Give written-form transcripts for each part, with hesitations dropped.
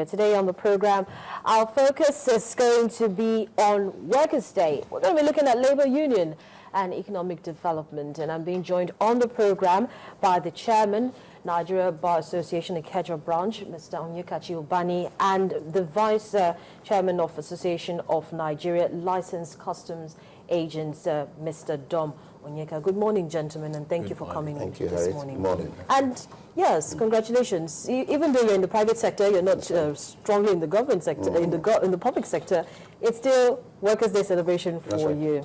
Today on the program, our focus is going to be on Workers' Day. We're going to be looking at labor union and economic development, and I'm being joined on the program by the chairman, Nigeria Bar Association Ikeja branch, Mr. Onyekachi Ubani, and the vice chairman of Association of Nigeria Licensed Customs Agents, Mr. Dom Onyeka. Good morning, gentlemen, and thank you for coming this morning. Good morning. And yes, congratulations. Even though you're in the private sector, you're not strongly in the government sector, in the public sector. It's still Workers' Day celebration for you.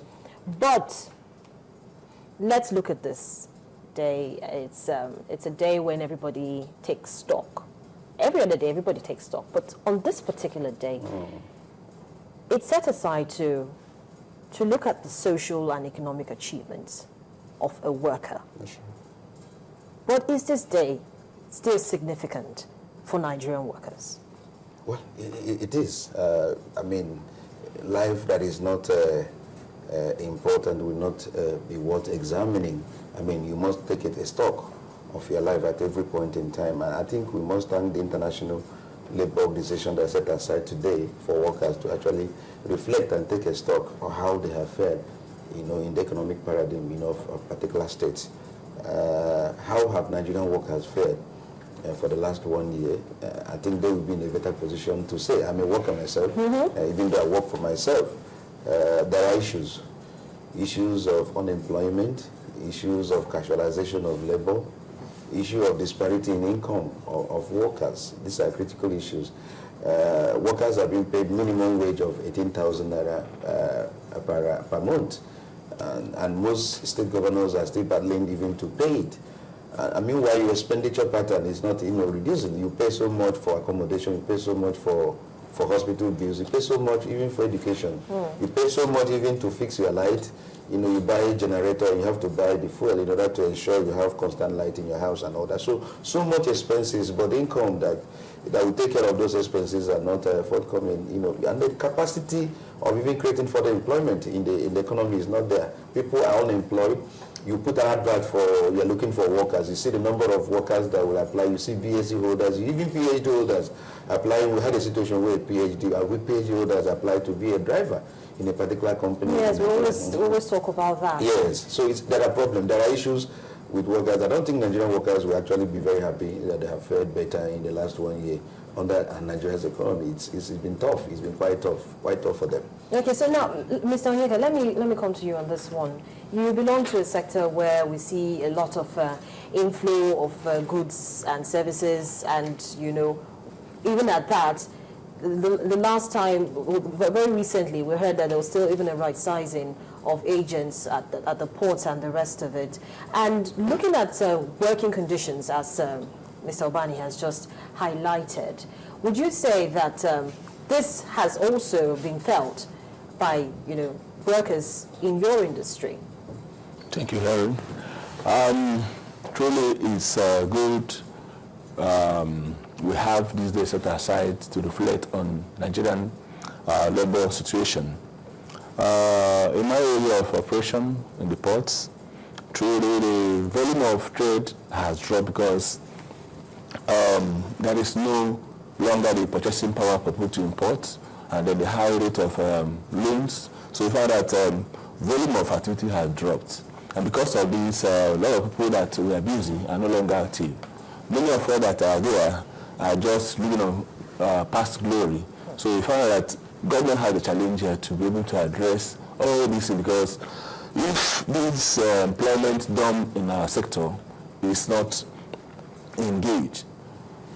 But let's look at this day. It's a day when everybody takes stock. Every other day, everybody takes stock, but on this particular day, it's set aside to look at the social and economic achievements of a worker. Yes, But is this day still significant for Nigerian workers? well, it is. I mean, life that is not important will not be worth examining. I mean, you must take a stock of your life at every point in time. And I think we must thank the International Labour Organization that set aside today for workers to actually reflect and take a stock of how they have fared, in the economic paradigm, of particular states. How have Nigerian workers fared for the last 1 year? I think they will be in a better position to say. I'm a worker myself, even though I work for myself. There are issues of unemployment, issues of casualization of labor, issue of disparity in income of workers. These are critical issues. Workers are being paid minimum wage of 18,000 naira per month, and most state governors are still battling even to pay it. Meanwhile, your expenditure pattern is not reducing. You pay so much for accommodation, you pay so much for hospital bills, you pay so much even for education. You pay so much even to fix your light. You buy a generator, you have to buy the fuel in order to ensure you have constant light in your house and all that. So much expenses, but the income that will take care of those expenses are not forthcoming. And the capacity of even creating further employment in the economy is not there. People are unemployed. You put an advert you're looking for workers. You see the number of workers that will apply. You see BSc holders, even PhD holders applying. We had a situation where PhD holders applied to be a driver in a particular company. Yes, we always talk about that. Yes, so there are problems. There are issues with workers. I don't think Nigerian workers will actually be very happy that they have fared better in the last 1 year under Nigeria's economy. It's been tough. It's been quite tough for them. Okay, so now, Mr. Onyeka, let me come to you on this one. You belong to a sector where we see a lot of inflow of goods and services, and even at that, the last time, very recently, we heard that there was still even a right sizing of agents at the ports and the rest of it. And looking at working conditions, as Mr. Ubani has just highlighted, would you say that this has also been felt by workers in your industry? Thank you, Helen. Truly, it's good. We have this day set aside to reflect on Nigerian labor situation. In my area of operation in the ports, truly the volume of trade has dropped because there is no longer the purchasing power for people to import, and then the high rate of loans. So we found that volume of activity has dropped. And because of this, a lot of people that were busy are no longer active. Many of us that are there are just living on past glory. So we found that government has a challenge here to be able to address all this, because if this employment done in our sector is not engaged,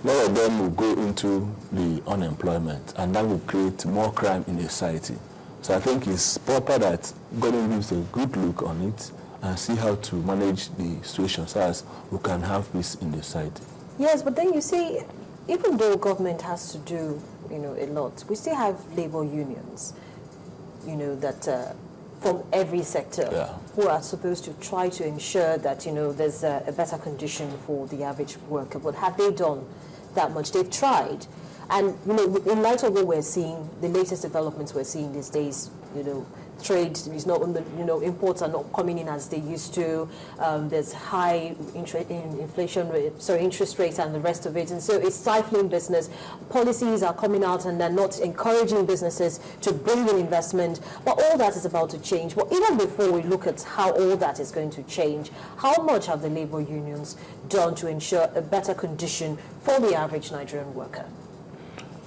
a lot of them will go into the unemployment, and that will create more crime in the society. So I think it's proper that government gives a good look on it and see how to manage the situation so as we can have peace in the society. Yes, but then you see, even though government has to do, a lot, we still have labor unions, that from every sector who are supposed to try to ensure that, there's a better condition for the average worker. But have they done that much? They've tried. And, in light of what we're seeing, the latest developments we're seeing these days, trade is not, imports are not coming in as they used to. There's high interest rates and the rest of it, and so it's stifling business. Policies are coming out and they're not encouraging businesses to bring in investment. But all that is about to change. But even before we look at how all that is going to change, how much have the labor unions done to ensure a better condition for the average Nigerian worker?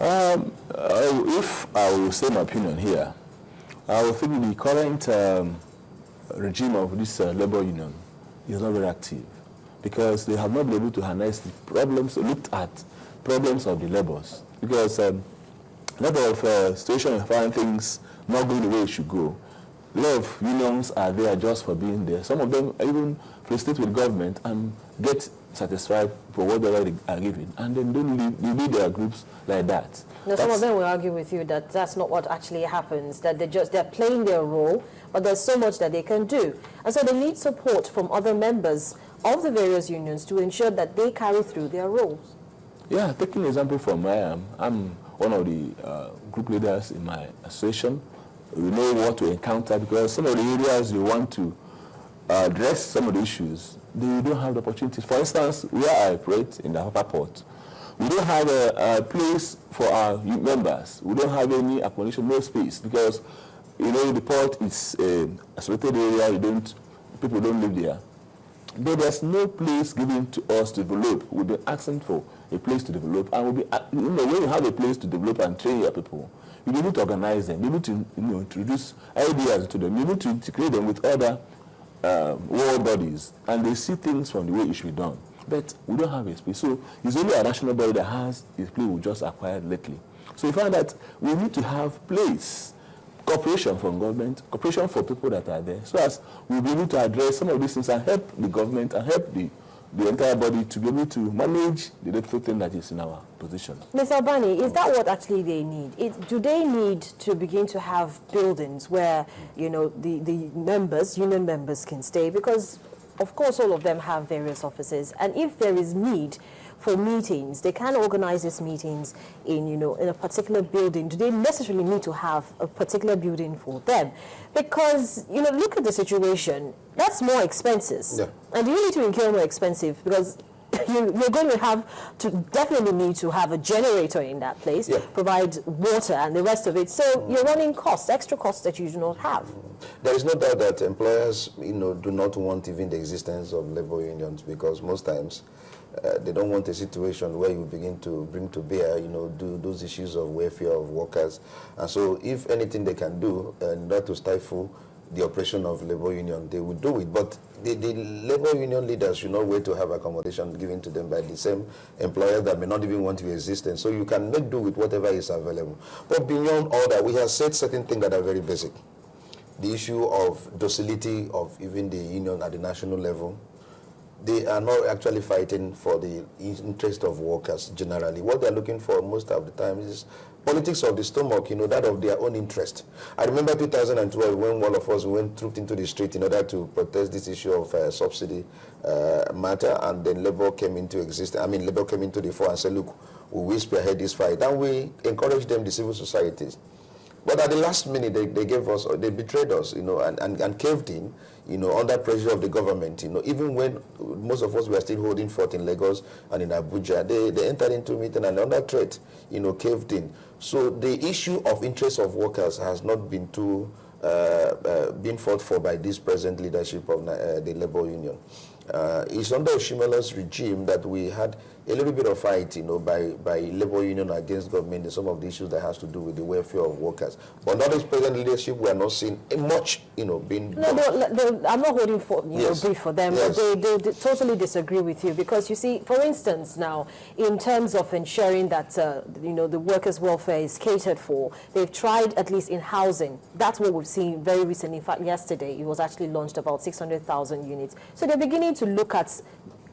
If I will say my opinion here, I would think the current regime of this labor union is not very active because they have not been able to harness the problems, looked at problems of the laborers. Because a lot of situations find things not going the way it should go. A lot of unions are there just for being there. Some of them even frustrate with government and get satisfied for whatever they are given, and then don't leave their groups like that. Now, some of them will argue with you that that's not what actually happens, that they're playing their role, but there's so much that they can do. And so they need support from other members of the various unions to ensure that they carry through their roles. Yeah, taking an example from I'm one of the group leaders in my association. We know what to encounter because some of the areas you want to address some of the issues, they don't have the opportunities. For instance, where I operate in the Upper Port, we don't have a place for our members. We don't have any accommodation, no space, because the port is an isolated area. People don't live there. But there's no place given to us to develop. We've been asking for a place to develop, and when you have a place to develop and train your people, you need to organize them. You need to introduce ideas to them. You need to integrate them with other world bodies, and they see things from the way it should be done. But we don't have a space. So it's only a national body that has a place we just acquired lately. So we find that we need to have place, cooperation from government, cooperation for people that are there, so as we'll be able to address some of these things and help the government and help the entire body to be able to manage the little thing that is in our position. Mr. Albani, is that what actually they need? Do they need to begin to have buildings where, the members, union members can stay? Because, of course, all of them have various offices. And if there is need for meetings, they can organize these meetings in a particular building. Do they necessarily need to have a particular building for them? Because, look at the situation. That's more expensive. Yeah. And you need to incur more expensive because you're going to have to definitely need to have a generator in that place, yeah, provide water and the rest of it. So you're running costs, extra costs that you do not have. There is no doubt that employers, do not want even the existence of labor unions because most times they don't want a situation where you begin to bring to bear, do those issues of welfare of workers. And so if anything they can do not to stifle the operation of labor union, they will do it. But the labor union leaders should not wait to have accommodation given to them by the same employer that may not even want to exist. And so you can make do with whatever is available. But beyond all that, we have said certain things that are very basic. The issue of docility of even the union at the national level. They are not actually fighting for the interest of workers generally. What they're looking for most of the time is politics of the stomach, that of their own interest. I remember 2012 when all of us went trooped into the street in order to protest this issue of subsidy matter, and then Labour came into existence. Labour came into the fore and said, look, we will spearhead this fight. And we encouraged them, the civil societies. But at the last minute, they betrayed us, and caved in, under pressure of the government, even when most of us were still holding forth in Lagos and in Abuja, they entered into meeting and under threat, caved in. So the issue of interest of workers has not been been fought for by this present leadership of the labor union. It's under Oshimala's regime that we had a little bit of fight, by labor union against government in some of the issues that has to do with the welfare of workers. But under this present leadership, we are not seeing much, being done. No, I'm not holding for brief for them. Yes. They totally disagree with you because you see, for instance, now in terms of ensuring that the workers' welfare is catered for, they've tried at least in housing. That's what we've seen very recently. In fact, yesterday it was actually launched about 600,000 units. So they're beginning to look at,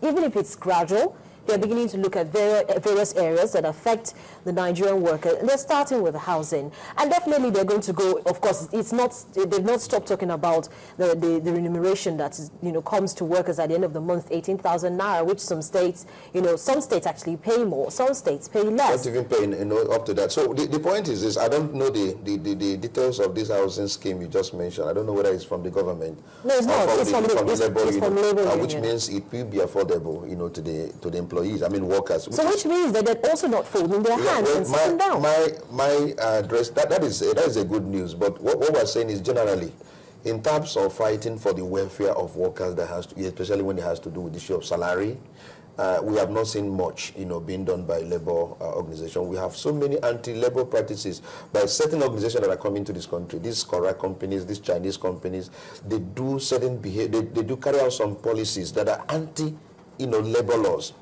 even if it's gradual, they're beginning to look at various areas that affect the Nigerian worker. And they're starting with the housing. And definitely they're going to go, of course, they've not stopped talking about the remuneration that is, comes to workers at the end of the month, 18,000 naira, which some states actually pay more, some states pay less. Not even paying, up to that. So the point is this: I don't know the details of this housing scheme you just mentioned. I don't know whether it's from the government. No, it's not. It's from the labor union. Which means it will be affordable, to the employees. I mean, workers. Which means that they're also not folding their hands and sitting down. My address that is a good news. But what we're saying is generally, in terms of fighting for the welfare of workers, that has to, especially when it has to do with the issue of salary. We have not seen much, being done by labor organization. We have so many anti-labor practices by certain organizations that are coming to this country. These Korea companies, these Chinese companies, they do certain behavior. They do carry out some policies that are anti, labor laws.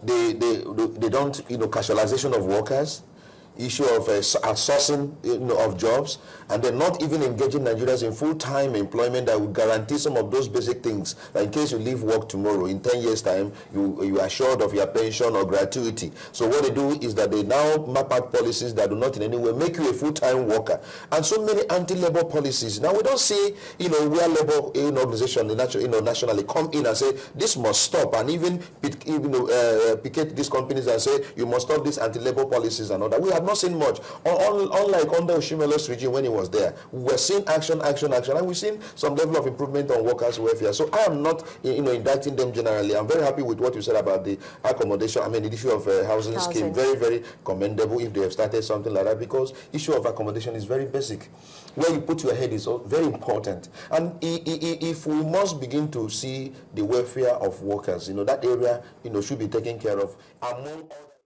They don't, casualization of workers, issue of outsourcing of jobs, and they're not even engaging Nigerians in full-time employment that would guarantee some of those basic things. That in case you leave work tomorrow, in 10 years' time, you are assured of your pension or gratuity. So what they do is that they now map out policies that do not in any way make you a full-time worker. And so many anti-labor policies. Now we don't see, where labor organization nationally come in and say this must stop, and even picket these companies and say you must stop these anti-labor policies and all that. We have not seen much. Unlike under Oshimelo's regime when he was there, we're seeing action, and we've seen some level of improvement on workers' welfare. So I am not, indicting them generally. I'm very happy with what you said about the accommodation. I mean, the issue of housing scheme, very, very commendable if they have started something like that, because issue of accommodation is very basic. Where you put your head is very important. And if we must begin to see the welfare of workers, that area, should be taken care of among